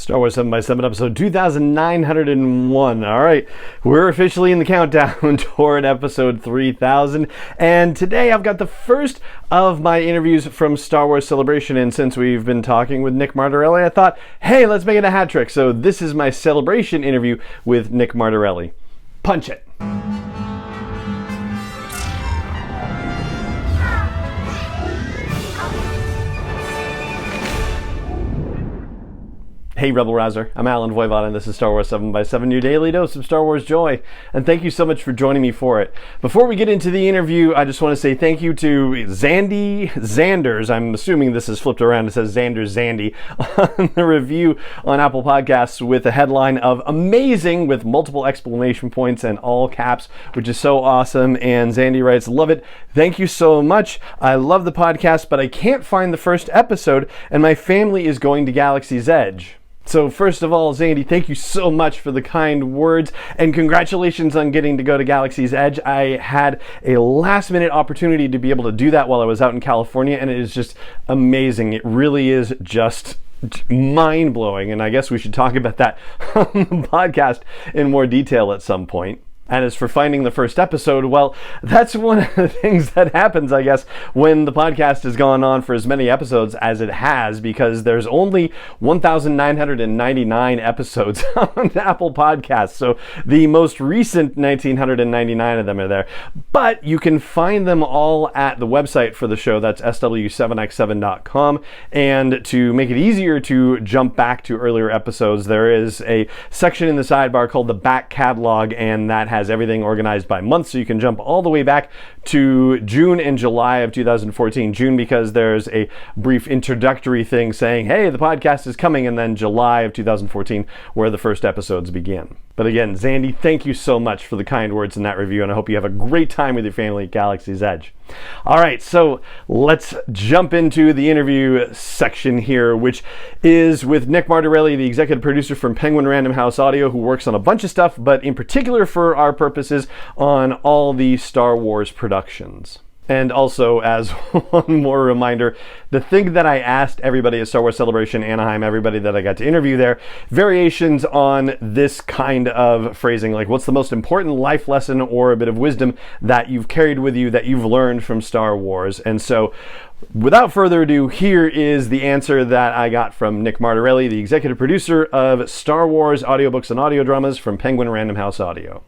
Star Wars 7x7 episode 2901. All right, we're officially in the countdown toward episode 3000. And today I've got the first of my interviews from Star Wars Celebration. And since we've been talking with Nick Martorelli, I thought, hey, let's make it a hat trick. So this is my Celebration interview with Nick Martorelli. Punch it. Hey Rebel Rouser, I'm Alan Voivod and this is Star Wars 7x7, your daily dose of Star Wars joy, and thank you so much for joining me for it. Before we get into the interview, I just want to say thank you to Zandy Zanders, I'm assuming this is flipped around, it says Xander Zandy, on the review on Apple Podcasts with a headline of amazing with multiple exclamation points and all caps, which is so awesome. And Zandy writes, love it, thank you so much, I love the podcast, but I can't find the first episode and my family is going to Galaxy's Edge. So first of all, Zandy, thank you so much for the kind words and congratulations on getting to go to Galaxy's Edge. I had a last minute opportunity to be able to do that while I was out in California, and it is just amazing. It really is just mind-blowing, and I guess we should talk about that on the podcast in more detail at some point. And as for finding the first episode, well, that's one of the things that happens, I guess, when the podcast has gone on for as many episodes as it has, because there's only 1,999 episodes on Apple Podcasts. So the most recent 1,999 of them are there. But you can find them all at the website for the show. That's sw7x7.com. And to make it easier to jump back to earlier episodes, there is a section in the sidebar called the back catalog, and that has everything organized by month, so you can jump all the way back to June and July of 2014. June because there's a brief introductory thing saying, hey, the podcast is coming, and then July of 2014 where the first episodes begin. But again, Zandy, thank you so much for the kind words in that review, and I hope you have a great time with your family at Galaxy's Edge. All right, so let's jump into the interview section here, which is with Nick Martorelli, the executive producer from Penguin Random House Audio, who works on a bunch of stuff, but in particular for our purposes on all the Star Wars productions. And also, as one more reminder, the thing that I asked everybody at Star Wars Celebration Anaheim, everybody that I got to interview there, variations on this kind of phrasing, like what's the most important life lesson or a bit of wisdom that you've carried with you that you've learned from Star Wars. And so, without further ado, here is the answer that I got from Nick Martorelli, the executive producer of Star Wars audiobooks and audio dramas from Penguin Random House Audio.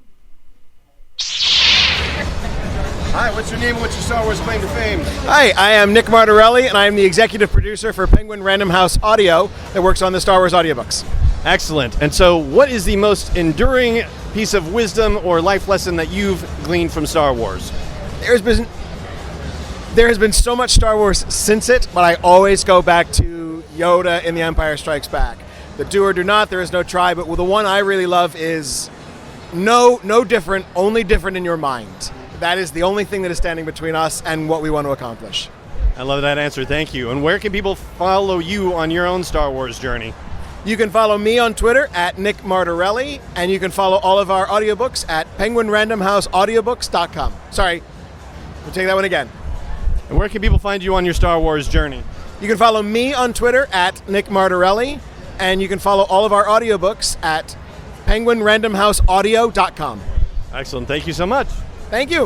Hi, what's your name and what's your Star Wars claim to fame? Hi, I am Nick Martorelli, and I am the executive producer for Penguin Random House Audio that works on the Star Wars audiobooks. Excellent. And so what is the most enduring piece of wisdom or life lesson that you've gleaned from Star Wars? There has been so much Star Wars since it, but I always go back to Yoda in The Empire Strikes Back. The do or do not, there is no try, but the one I really love is no different, only different in your mind. That is the only thing that is standing between us and what we want to accomplish. I love that answer, thank you. And where can people follow you on your own Star Wars journey? You can follow me on Twitter at Nick Martorelli, and you can follow all of our audiobooks at penguinrandomhouseaudiobooks.com. Sorry, we'll take that one again. And where can people find you on your Star Wars journey? You can follow me on Twitter at Nick Martorelli, and you can follow all of our audiobooks at penguinrandomhouseaudio.com. Excellent, thank you so much. Thank you.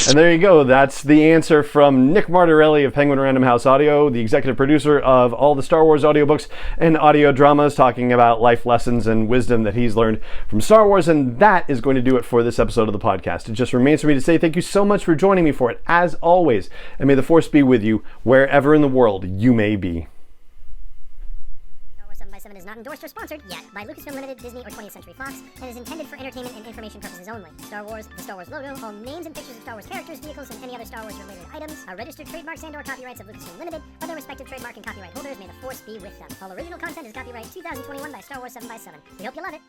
And there you go. That's the answer from Nick Martorelli of Penguin Random House Audio, the executive producer of all the Star Wars audiobooks and audio dramas, talking about life lessons and wisdom that he's learned from Star Wars. And that is going to do it for this episode of the podcast. It just remains for me to say thank you so much for joining me for it, as always. And may the Force be with you wherever in the world you may be. 7 is not endorsed or sponsored yet by Lucasfilm Limited, Disney, or 20th Century Fox, and is intended for entertainment and information purposes only. Star Wars, the Star Wars logo, all names and pictures of Star Wars characters, vehicles, and any other Star Wars related items are registered trademarks and/or copyrights of Lucasfilm Limited, or their respective trademark and copyright holders. May the Force be with them. All original content is copyright 2021 by Star Wars 7x7. We hope you love it.